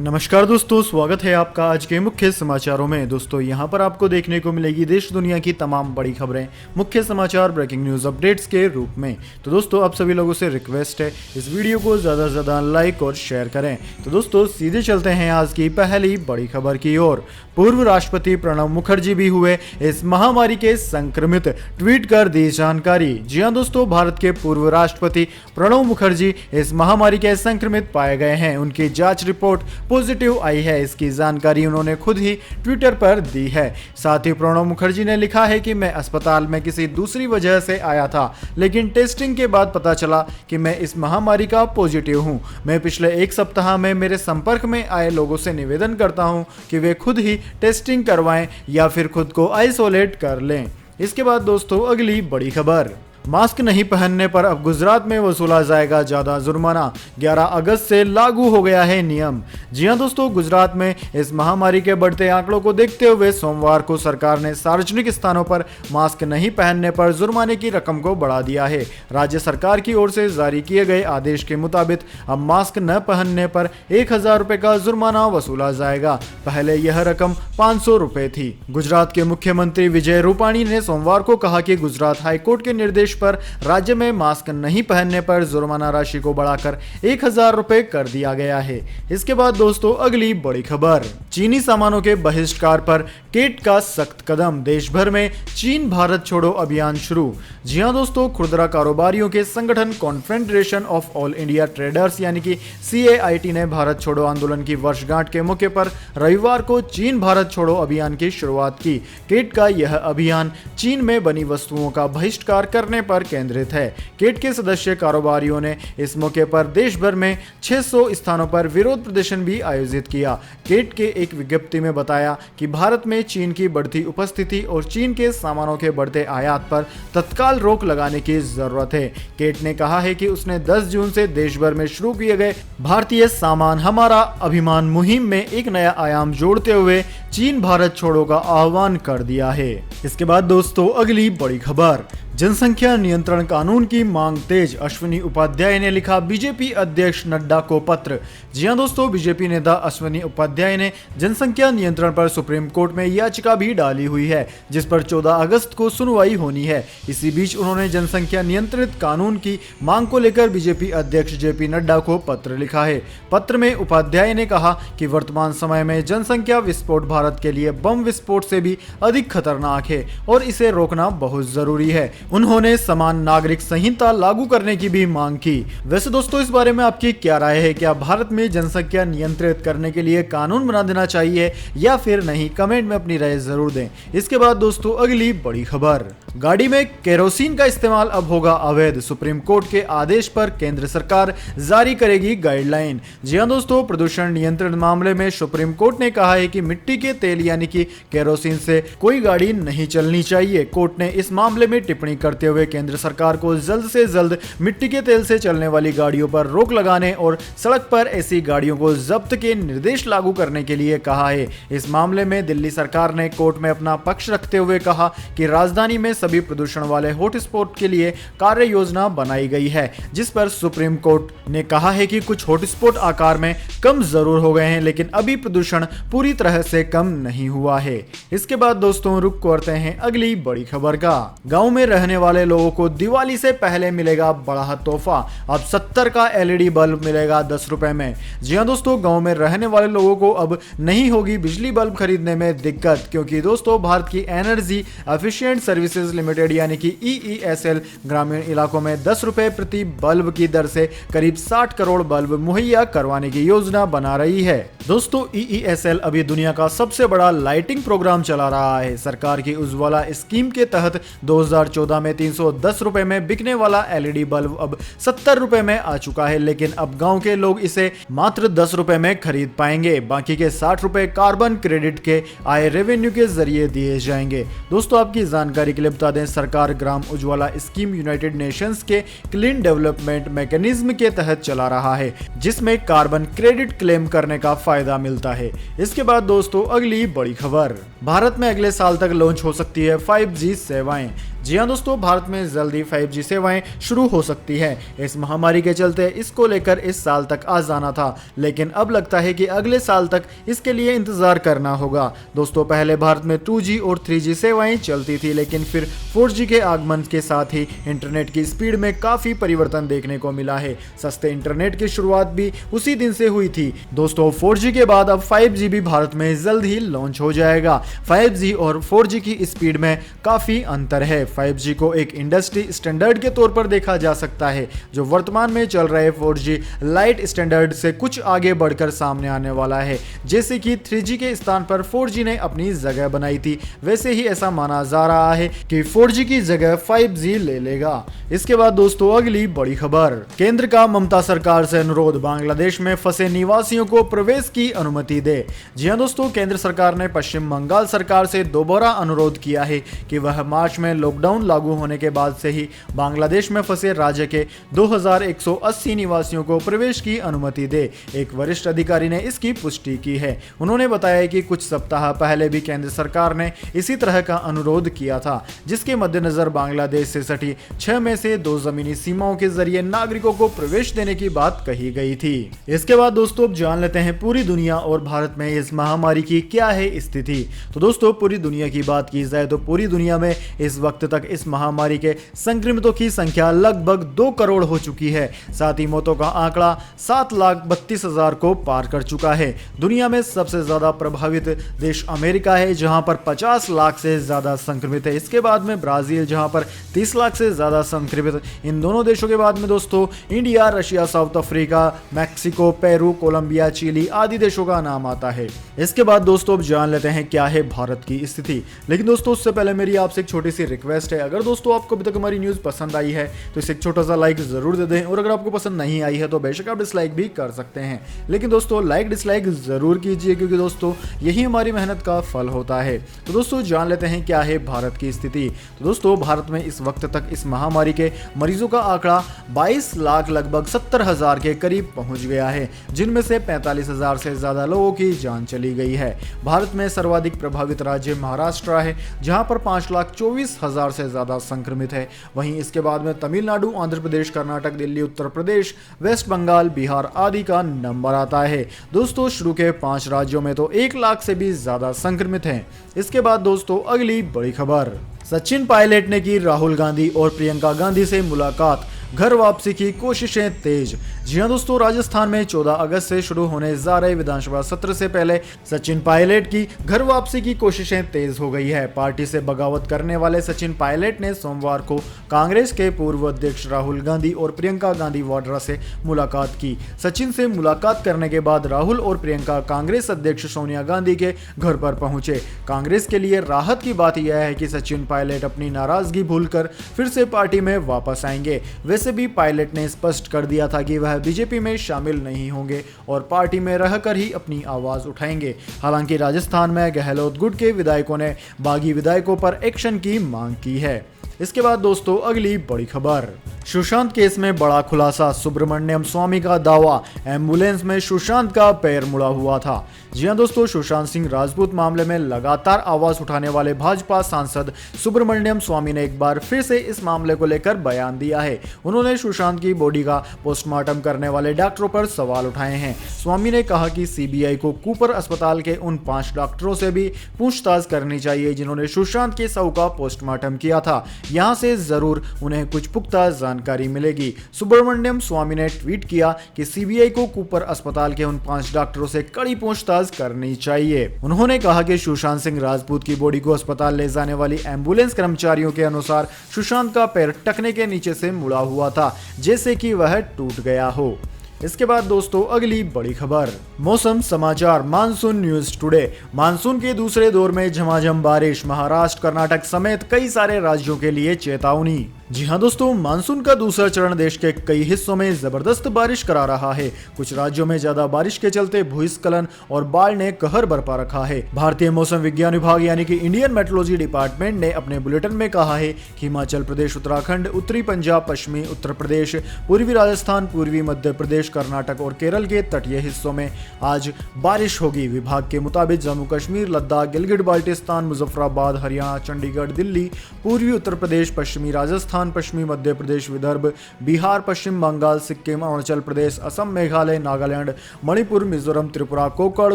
नमस्कार दोस्तों, स्वागत है आपका आज के मुख्य समाचारों में। दोस्तों यहां पर आपको देखने को मिलेगी देश दुनिया की तमाम बड़ी खबरें मुख्य समाचार ब्रेकिंग न्यूज़ अपडेट्स के रूप में। तो दोस्तों आप सभी लोगों से रिक्वेस्ट है इस वीडियो को ज़्यादा से ज़्यादा लाइक और शेयर करें। तो दोस्तों सीधे चलते हैं आज की पहली बड़ी खबर की ओर। पूर्व राष्ट्रपति प्रणब मुखर्जी भी हुए इस महामारी के संक्रमित, ट्वीट कर दी जानकारी। जी हां दोस्तों, भारत के पूर्व राष्ट्रपति प्रणब मुखर्जी इस महामारी के संक्रमित पाए गए हैं। उनकी जांच रिपोर्ट पॉजिटिव आई है। इसकी जानकारी उन्होंने खुद ही ट्विटर पर दी है। साथ ही प्रणब मुखर्जी ने लिखा है कि मैं अस्पताल में किसी दूसरी वजह से आया था, लेकिन टेस्टिंग के बाद पता चला कि मैं इस महामारी का पॉजिटिव हूं। मैं पिछले एक सप्ताह में मेरे संपर्क में आए लोगों से निवेदन करता हूं कि वे खुद ही टेस्टिंग करवाएं या फिर खुद को आइसोलेट कर लें। इसके बाद दोस्तों अगली बड़ी खबर। मास्क नहीं पहनने पर अब गुजरात में वसूला जाएगा ज्यादा जुर्माना। 11 अगस्त से लागू हो गया है नियम। जी हां दोस्तों, गुजरात में इस महामारी के बढ़ते आंकड़ों को देखते हुए सोमवार को सरकार ने सार्वजनिक स्थानों पर मास्क नहीं पहनने पर जुर्माने की रकम को बढ़ा दिया है। राज्य सरकार की ओर से जारी किए गए आदेश के मुताबिक अब मास्क न पहनने पर 1000 रुपए का जुर्माना वसूला जाएगा। पहले यह रकम 500 रुपए थी। गुजरात के मुख्यमंत्री विजय रूपाणी ने सोमवार को कहा कि गुजरात हाईकोर्ट के निर्देश पर राज्य में मास्क नहीं पहनने पर जुर्माना राशि को बढ़ाकर 1000 रुपए कर दिया गया है। इसके बाद दोस्तों अगली बड़ी खबर। चीनी सामानों के बहिष्कार पर केट का सख्त कदम। देश भर में चीन भारत छोड़ो अभियान शुरू। जी हां दोस्तों, खुदरा कारोबारियों के संगठन confederation of all India traders यानी कि CAIT ने भारत छोड़ो आंदोलन की वर्षगांठ के मौके पर रविवार को चीन भारत छोड़ो अभियान की शुरुआत की। केट का यह अभियान चीन में बनी वस्तुओं का बहिष्कार करने पर केंद्रित है। केट के सदस्य कारोबारियों ने इस मौके पर देश भर में 600 स्थानों पर विरोध प्रदर्शन भी आयोजित किया। केट के एक विज्ञप्ति में बताया कि भारत में चीन की बढ़ती उपस्थिति और चीन के सामानों के बढ़ते आयात पर तत्काल रोक लगाने की जरूरत है। केट ने कहा है कि उसने 10 जून से देश भर में शुरू किए गए भारतीय सामान हमारा अभिमान मुहिम में एक नया आयाम जोड़ते हुए चीन भारत छोड़ो का आह्वान कर दिया है। इसके बाद दोस्तों अगली बड़ी खबर। जनसंख्या नियंत्रण कानून की मांग तेज। अश्विनी उपाध्याय ने लिखा बीजेपी अध्यक्ष नड्डा को पत्र। जी हां दोस्तों, बीजेपी नेता अश्विनी उपाध्याय ने जनसंख्या नियंत्रण पर सुप्रीम कोर्ट में याचिका भी डाली हुई है, जिस पर 14 अगस्त को सुनवाई होनी है। इसी बीच उन्होंने जनसंख्या नियंत्रित कानून की मांग को लेकर बीजेपी अध्यक्ष JP नड्डा को पत्र लिखा है। पत्र में उपाध्याय ने कहा कि वर्तमान समय में जनसंख्या विस्फोट भारत के लिए बम विस्फोट से भी अधिक खतरनाक है और इसे रोकना बहुत जरूरी है। उन्होंने समान नागरिक संहिता लागू करने की भी मांग की। वैसे दोस्तों इस बारे में आपकी क्या राय है? क्या भारत में जनसंख्या नियंत्रित करने के लिए कानून बना देना चाहिए या फिर नहीं? कमेंट में अपनी राय जरूर दें। इसके बाद दोस्तों अगली बड़ी खबर। गाड़ी में केरोसिन का इस्तेमाल अब होगा अवैध। सुप्रीम कोर्ट के आदेश पर केंद्र सरकार जारी करेगी गाइडलाइन। जी हां दोस्तों, प्रदूषण नियंत्रण मामले में सुप्रीम कोर्ट ने कहा है कि मिट्टी के तेल यानी कि केरोसिन से कोई गाड़ी नहीं चलनी चाहिए। कोर्ट ने इस मामले में टिप्पणी करते हुए केंद्र सरकार को जल्द से जल्द मिट्टी के तेल से चलने वाली गाड़ियों पर रोक लगाने और सड़क पर ऐसी गाड़ियों को जब्त के निर्देश लागू करने के लिए कहा है। इस मामले में दिल्ली सरकार ने कोर्ट में अपना पक्ष रखते हुए कहा कि राजधानी में सभी प्रदूषण वाले हॉटस्पॉट के लिए कार्य योजना बनाई गई है, जिस पर सुप्रीम कोर्ट ने कहा है कि कुछ हॉटस्पॉट आकार में कम जरूर हो गए हैं, लेकिन अभी प्रदूषण पूरी तरह से कम नहीं हुआ है। इसके बाद दोस्तों रुक करते हैं अगली बड़ी खबर का। गाँव में रहने वाले लोगों को दिवाली से पहले मिलेगा बड़ा तोहफा। अब 70 का LED बल्ब मिलेगा 10 रुपए में। जी हां दोस्तों, गांव में रहने वाले लोगों को अब नहीं होगी बिजली बल्ब खरीदने में दिक्कत, क्योंकि दोस्तों भारत की एनर्जी एफिशिएंट सर्विसेज लिमिटेड यानी कि EESL ग्रामीण इलाकों में 10 रुपए प्रति बल्ब की दर से करीब 60 करोड़ बल्ब मुहैया करवाने की योजना बना रही है। दोस्तों EESL अभी दुनिया का सबसे बड़ा लाइटिंग प्रोग्राम चला रहा है। सरकार की उज्ज्वला स्कीम के तहत 2014 में 310 रुपए में बिकने वाला LED बल्ब अब 70 रुपए में आ चुका है, लेकिन अब गांव के लोग इसे मात्र 10 रुपए में खरीद पाएंगे। बाकी के 60 रुपए कार्बन क्रेडिट के आय रेवेन्यू के जरिए दिए जाएंगे। दोस्तों आपकी जानकारी के लिए बता दें, सरकार ग्राम उज्ज्वला स्कीम यूनाइटेड नेशंस के क्लीन डेवलपमेंट मैकेनिज्म के तहत चला रहा है, जिसमें कार्बन क्रेडिट क्लेम करने का फायदा मिलता है। इसके बाद दोस्तों अगली बड़ी खबर। भारत में अगले साल तक लॉन्च हो सकती है 5G सेवाएं। जी हाँ दोस्तों, भारत में जल्दी 5G सेवाएं शुरू हो सकती है। इस महामारी के चलते इसको लेकर इस साल तक आ जाना था, लेकिन अब लगता है कि अगले साल तक इसके लिए इंतजार करना होगा। दोस्तों, पहले भारत में 2G और 3G सेवाएं चलती थी, लेकिन फिर 4G के आगमन के साथ ही इंटरनेट की स्पीड में काफी परिवर्तन देखने को मिला है। सस्ते इंटरनेट की शुरुआत भी उसी दिन से हुई थी। दोस्तों, 4G के बाद अब 5G भी भारत में जल्द ही लॉन्च हो जाएगा। 5G और 4G की स्पीड में काफी अंतर है। 5G को एक इंडस्ट्री स्टैंडर्ड के तौर पर देखा जा सकता है, जो वर्तमान में चल रहे 4G लाइट स्टैंडर्ड से कुछ आगे बढ़कर सामने आने वाला है। जैसे कि 3G के स्थान पर 4G ने अपनी जगह बनाई थी, वैसे ही ऐसा माना जा रहा है कि 4G की जगह 5G ले लेगा। इसके बाद दोस्तों, अगली बड़ी खबर, केंद्र का ममता सरकार से अनुरोध, बांग्लादेश में फंसे निवासियों को प्रवेश की अनुमति दे। जी हां दोस्तों, केंद्र सरकार ने पश्चिम बंगाल सरकार से दोबारा अनुरोध किया है कि वह मार्च में लॉकडाउन लागू होने के बाद से ही बांग्लादेश में फंसे राज्य के 2180 निवासियों को प्रवेश की अनुमति दे। एक वरिष्ठ अधिकारी ने इसकी पुष्टि की है। उन्होंने बताया कि कुछ सप्ताह पहले भी केंद्र सरकार ने इसी तरह का अनुरोध किया था, जिसके मद्देनजर बांग्लादेश से सटी 6 में से 2 जमीनी सीमाओं के जरिए नागरिकों को प्रवेश देने की बात कही गई थी। इसके बाद दोस्तों, अब जान लेते हैं पूरी दुनिया और भारत में इस महामारी की क्या है स्थिति। तो दोस्तों, पूरी दुनिया की बात की जाए तो पूरी दुनिया में इस वक्त तक इस महामारी के संक्रमितों की संख्या लगभग 2 करोड़ हो चुकी है। साथ ही मौतों का आंकड़ा 7,32,000 को पार कर चुका है। दुनिया में सबसे ज्यादा प्रभावित देश अमेरिका है, जहां पर 50 लाख से ज्यादा संक्रमित है। इसके बाद में ब्राजील, जहां पर 30 लाख से ज्यादा संक्रमित। इन दोनों देशों के बाद में दोस्तों, India, Russia, South Africa, Mexico, Peru, Colombia, Chile आदि देशों का नाम आता है। इसके बाद दोस्तों, अब जान लेते हैं क्या है भारत की स्थिति। लेकिन दोस्तों, उससे पहले मेरी आपसे एक छोटी सी रिक्वेस्ट है, अगर दोस्तों आपको अभी तक हमारी न्यूज़ पसंद आई है तो इसे एक छोटा सा लाइक जरूर दे दें, और अगर आपको पसंद नहीं आई है तो बेशक आप डिसलाइक भी कर सकते हैं। लेकिन दोस्तों, लाइक डिसलाइक जरूर कीजिए, क्योंकि दोस्तों यही हमारी मेहनत का फल होता है। तो दोस्तों, जान लेते हैं क्या है भारत की स्थिति। तो दोस्तों, भारत में इस वक्त तक इस महामारी के मरीजों का आंकड़ा 22 लाख लगभग 70,000 के करीब पहुंच गया है, जिनमें से 45,000 से ज्यादा लोगों की जान चली गई है। भारत में सर्वाधिक प्रभावित राज्य महाराष्ट्र है, जहां पर 5,24,000 से ज्यादा संक्रमित है। वहीं इसके बाद में तमिलनाडु, आंध्र प्रदेश, कर्नाटक, दिल्ली, उत्तर प्रदेश, वेस्ट बंगाल, बिहार आदि का नंबर आता है। दोस्तों, शुरू के 5 राज्यों में तो 1 लाख से भी ज्यादा संक्रमित हैं। इसके बाद दोस्तों, अगली बड़ी खबर, सचिन पायलट ने की राहुल गांधी और प्रियंका गांधी से मुलाकात, घर वापसी की कोशिशें तेज। जी हां दोस्तों, राजस्थान में 14 अगस्त से शुरू होने जा रहे विधानसभा सत्र से पहले सचिन पायलट की घर वापसी की कोशिशें तेज हो गई है। पार्टी से बगावत करने वाले सचिन पायलट ने सोमवार को कांग्रेस के पूर्व अध्यक्ष राहुल गांधी और प्रियंका गांधी वाड्रा से मुलाकात की। सचिन से मुलाकात करने के बाद राहुल और प्रियंका कांग्रेस अध्यक्ष सोनिया गांधी के घर पर पहुंचे। कांग्रेस के लिए राहत की बात यह है कि सचिन पायलट अपनी नाराजगी भूलकर फिर से पार्टी में वापस आएंगे। वैसे भी पायलट ने स्पष्ट कर दिया था कि वह बीजेपी में शामिल नहीं होंगे और पार्टी में रहकर ही अपनी आवाज उठाएंगे। हालांकि राजस्थान में गहलोत गुट के विधायकों ने बागी विधायकों पर एक्शन की मांग की है। इसके बाद दोस्तों, अगली बड़ी खबर, सुशांत केस में बड़ा खुलासा, सुब्रमण्यम स्वामी का दावा, एम्बुलेंस में सुशांत का पैर मुड़ा हुआ था। जी हां दोस्तों, सुशांत सिंह राजपूत मामले में लगातार आवाज उठाने वाले भाजपा सांसद सुब्रमण्यम स्वामी ने एक बार फिर से इस मामले को लेकर बयान दिया है। उन्होंने सुशांत की बॉडी का पोस्टमार्टम करने वाले डॉक्टरों पर सवाल उठाए हैं। स्वामी ने कहा कि सीबीआई को कूपर अस्पताल के उन 5 डॉक्टरों से भी पूछताछ करनी चाहिए जिन्होंने सुशांत के शव का पोस्टमार्टम किया था। यहां से जरूर उन्हें कुछ पुख्ता जानकारी मिलेगी। सुब्रमण्यम स्वामी ने ट्वीट किया कि सीबीआई को कूपर अस्पताल के उन 5 डॉक्टरों से कड़ी पूछताछ करनी चाहिए। उन्होंने कहा कि सुशांत सिंह राजपूत की बॉडी को अस्पताल ले जाने वाली एम्बुलेंस कर्मचारियों के अनुसार सुशांत का पैर टखने के नीचे से मुड़ा हुआ था, जैसे कि वह टूट गया हो। इसके बाद दोस्तों, अगली बड़ी खबर, मौसम समाचार, मानसून न्यूज टुडे। मानसून के दूसरे दौर में झमाझम बारिश, महाराष्ट्र, कर्नाटक समेत कई सारे राज्यों के लिए चेतावनी। जी हाँ दोस्तों, मानसून का दूसरा चरण देश के कई हिस्सों में जबरदस्त बारिश करा रहा है। कुछ राज्यों में ज्यादा बारिश के चलते भूस्खलन और बाढ़ ने कहर बरपा रखा है। भारतीय मौसम विज्ञान विभाग यानी कि इंडियन मेट्रोलॉजी डिपार्टमेंट ने अपने बुलेटिन में कहा है कि हिमाचल प्रदेश, उत्तराखंड, उत्तरी पंजाब, पश्चिमी उत्तर प्रदेश, पूर्वी राजस्थान, पूर्वी मध्य प्रदेश, कर्नाटक और केरल के तटीय हिस्सों में आज बारिश होगी। विभाग के मुताबिक जम्मू कश्मीर, लद्दाख, गिलगित बाल्टिस्तान, मुजफ्फराबाद, हरियाणा, चंडीगढ़, दिल्ली, पूर्वी उत्तर प्रदेश, पश्चिमी राजस्थान, पश्चिमी मध्य प्रदेश, विदर्भ, बिहार, पश्चिम बंगाल, सिक्किम, अरुणाचल प्रदेश, असम, मेघालय, नागालैंड, मणिपुर, मिजोरम, त्रिपुरा, कोकण,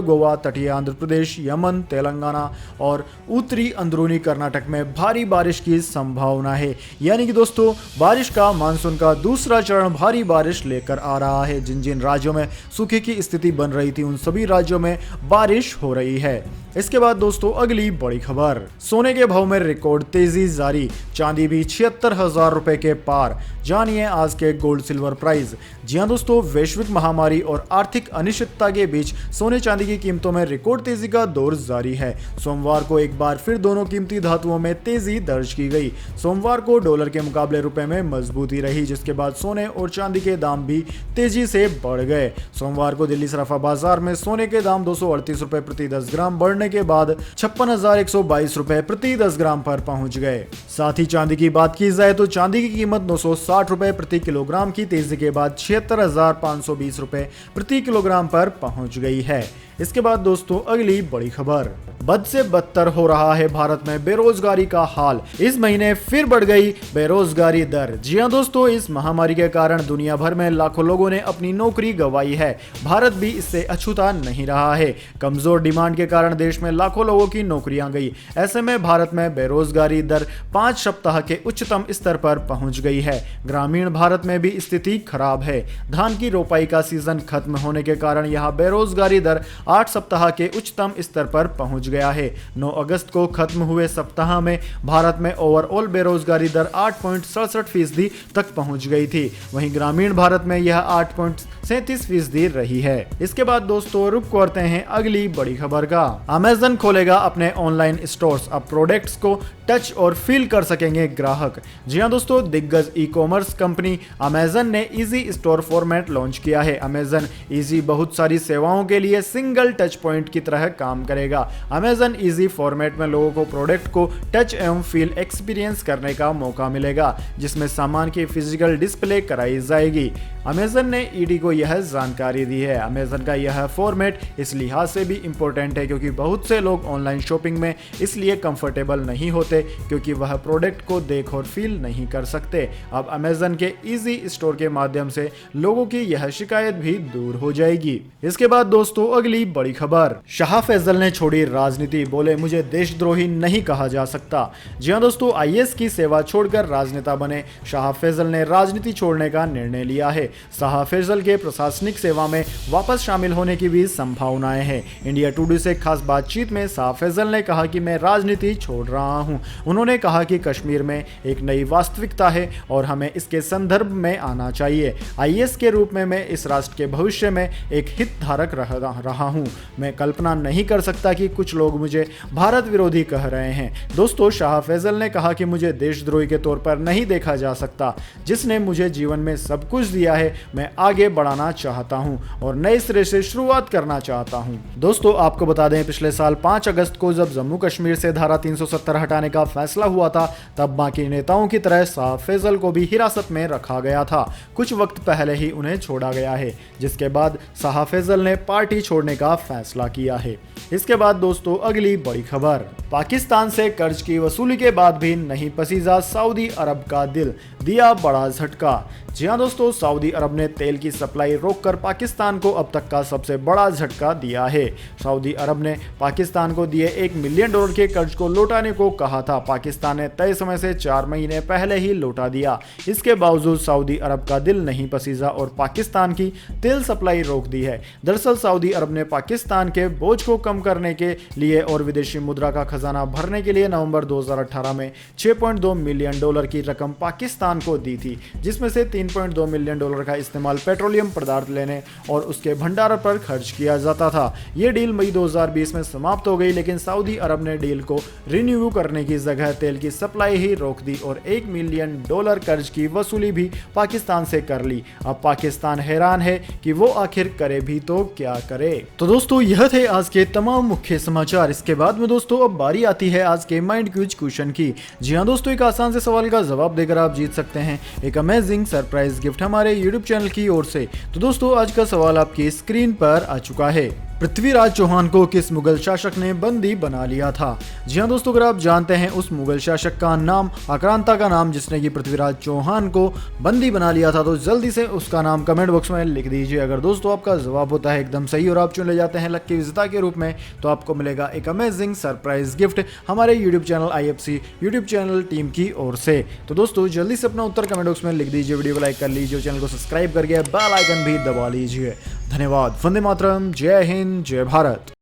गोवा, तटीय आंध्र प्रदेश, यमन, तेलंगाना और उत्तरी अंदरूनी कर्नाटक में भारी बारिश की संभावना है। यानी कि दोस्तों, बारिश का मानसून का दूसरा चरण भारी बारिश लेकर आ रहा है। जिन जिन राज्यों में सूखे की स्थिति बन रही थी, उन सभी राज्यों में बारिश हो रही है। इसके बाद दोस्तों, अगली बड़ी खबर, सोने के भाव में रिकॉर्ड तेजी जारी, चांदी भी 76,000 रुपए के पार। जानिए आज के गोल्ड सिल्वर प्राइस। जी हां दोस्तों, वैश्विक महामारी और आर्थिक अनिश्चितता के बीच सोने चांदी की कीमतों में रिकॉर्ड तेजी का दौर जारी है। सोमवार को एक बार फिर दोनों कीमती धातुओं में तेजी दर्ज की गई। सोमवार को डॉलर के मुकाबले रुपए में मजबूती रही, जिसके बाद सोने और चांदी के दाम भी तेजी से बढ़ गए। सोमवार को दिल्ली सराफा बाजार में सोने के दाम 238 रुपए प्रति 10 ग्राम बढ़ने के बाद 56,122 रुपए प्रति 10 ग्राम पर पहुंच गए। साथ ही चांदी की बात की जाए तो चांदी की कीमत 960 रुपए प्रति किलोग्राम की तेजी के बाद 76,520 रुपए प्रति किलोग्राम पर पहुंच गई है। इसके बाद दोस्तों, अगली बड़ी खबर, बद से बदतर हो रहा है भारत में बेरोजगारी का हाल। इस महीने फिर बढ़ गई बेरोजगारी दर। जी हां दोस्तों, इस महामारी के कारण दुनिया भर में लाखों लोगों ने अपनी नौकरी गंवाई है। भारत भी इससे अछूता नहीं रहा है। कमजोर डिमांड के कारण देश में लाखों लोगों की नौकरियां गई। ऐसे में भारत में बेरोजगारी दर 5 सप्ताह के उच्चतम स्तर पर पहुंच गई है। ग्रामीण भारत में भी स्थिति खराब है। धान की रोपाई का सीजन खत्म होने के कारण यहाँ बेरोजगारी दर 8 सप्ताह के उच्चतम स्तर पर पहुंच गया है। 9 अगस्त को खत्म हुए सप्ताह में भारत में ओवरऑल बेरोजगारी दर 8.67% तक पहुंच गई थी। वहीं ग्रामीण भारत में यह 8.37% रही है। इसके बाद दोस्तों, रुक करते हैं अगली बड़ी खबर का। अमेज़न खोलेगा अपने ऑनलाइन स्टोर्स, अब प्रोडक्ट्स को टच और फील कर सकेंगे ग्राहक। जी हां दोस्तों, दिग्गज ई कॉमर्स कंपनी अमेज़न ने इजी स्टोर फॉर्मेट लॉन्च किया है। अमेज़न इजी बहुत सारी सेवाओं के लिए सिंगल टच पॉइंट की तरह काम करेगा। अमेज़न इजी फॉर्मेट में लोगों को प्रोडक्ट को टच एवं फील एक्सपीरियंस करने का मौका मिलेगा, जिसमें सामान की फिजिकल डिस्प्ले कराई जाएगी। अमेज़न ने ईडी को यह जानकारी दी है। अमेज़न का यह फॉर्मेट इस लिहाज से भी इम्पोर्टेंट है क्योंकि बहुत से लोग ऑनलाइन शॉपिंग में इसलिए कंफर्टेबल नहीं होते क्योंकि वह प्रोडक्ट को देख और फील नहीं कर सकते। अब अमेज़न के इजी स्टोर के माध्यम से लोगों की यह शिकायत भी दूर हो जाएगी। इसके बाद दोस्तों, अगली बड़ी खबर, शाह फैसल ने छोड़ी राजनीति, बोले मुझे देशद्रोही नहीं कहा जा सकता। जी हां दोस्तों, आईएएस की सेवा छोड़कर राजनेता बने शाह फैसल ने राजनीति छोड़ने का निर्णय लिया है। शाह फैसल के प्रशासनिक सेवा में वापस शामिल होने की भी संभावनाएं हैं। इंडिया टुडे से खास बातचीत में शाह फैसल ने कहा कि मैं राजनीति छोड़ रहा हूं। उन्होंने कहा कि कश्मीर में एक नई वास्तविकता है और हमें इसके संदर्भ में आना चाहिए। आईएएस के रूप में मैं इस राष्ट्र के भविष्य में एक हितधारक रहा हूं। मैं कल्पना नहीं कर सकता कि कुछ लोग मुझे भारत विरोधी कह रहे हैं। दोस्तों, शाह फैसल ने कहा कि मुझे देशद्रोही के तौर पर नहीं देखा जा सकता। जिसने मुझे जीवन में सब कुछ दिया है, मैं आगे बढ़ाना चाहता हूं और नए सिरे से शुरुआत करना चाहता हूं। दोस्तों, आपको बता दें, पिछले साल 5 अगस्त को जब जम्मू कश्मीर से धारा 370 हटाने का फैसला हुआ था, तब बाकी नेताओं की तरह शाह फैसल को भी हिरासत में रखा गया था। कुछ वक्त पहले ही उन्हें छोड़ा गया है, जिसके बाद शाह फैसल ने पार्टी छोड़ने का फैसला किया है। इसके बाद दोस्तों, अगली बड़ी खबर, पाकिस्तान से कर्ज की वसूली के बाद भी नहीं पसीजा सऊदी अरब का दिल, दिया बड़ा झटका। जी हां दोस्तों, सऊदी अरब ने तेल की सप्लाई रोककर पाकिस्तान को अब तक का सबसे बड़ा झटका दिया है। सऊदी अरब ने पाकिस्तान को दिए $1 मिलियन के कर्ज को लौटाने को कहा था। पाकिस्तान ने तय समय से 4 महीने पहले ही लौटा दिया। इसके बावजूद सऊदी अरब का दिल नहीं पसीजा और पाकिस्तान की तेल सप्लाई रोक दी है। दरअसल सऊदी अरब ने पाकिस्तान के बोझ को कम करने के लिए और विदेशी मुद्रा का खजाना भरने के लिए नवंबर 2018 में $6.2 मिलियन की रकम पाकिस्तान को दी थी, जिसमें से $3.2 मिलियन का इस्तेमाल पेट्रोलियम पदार्थ लेने और उसके भंडारण पर खर्च किया जाता था। ये डील मई 2020 में समाप्त हो गई, लेकिन सऊदी अरब ने डील को रिन्यू करने की की जगह तेल की सप्लाई ही रोक दी और $1 मिलियन कर्ज की वसूली भी पाकिस्तान से कर ली। अब पाकिस्तान हैरान है कि वो आखिर करे भी तो क्या करे। तो दोस्तों यह थे आज के तमाम मुख्य समाचार। इसके बाद में दोस्तों अब बारी आती है आज के माइंड क्विज क्वेश्चन की। जी हाँ दोस्तों, एक आसान से सवाल का जवाब देकर आप जीत सकते हैं एक अमेजिंग सरप्राइज गिफ्ट हमारे यूट्यूब चैनल की ओर से। तो दोस्तों आज का सवाल आपकी स्क्रीन पर आ चुका है। पृथ्वीराज चौहान को किस मुगल शासक ने बंदी बना लिया था? जी हाँ दोस्तों, अगर आप जानते हैं उस मुगल शासक का नाम, आक्रांता का नाम, जिसने कि पृथ्वीराज चौहान को बंदी बना लिया था, तो जल्दी से उसका नाम कमेंट बॉक्स में लिख दीजिए। अगर दोस्तों आपका जवाब होता है एकदम सही और आप चुने जाते हैं लक्की विजेता के रूप में, तो आपको मिलेगा एक अमेजिंग सरप्राइज गिफ्ट हमारे YouTube channel IFC YouTube channel team की ओर से। तो दोस्तों जल्दी से अपना उत्तर कमेंट बॉक्स में लिख दीजिए, वीडियो को लाइक कर लीजिए, चैनल को सब्सक्राइब करके बेल आइकन भी दबा लीजिए। धन्यवाद। वंदे मातरम। जय हिंद, जय भारत।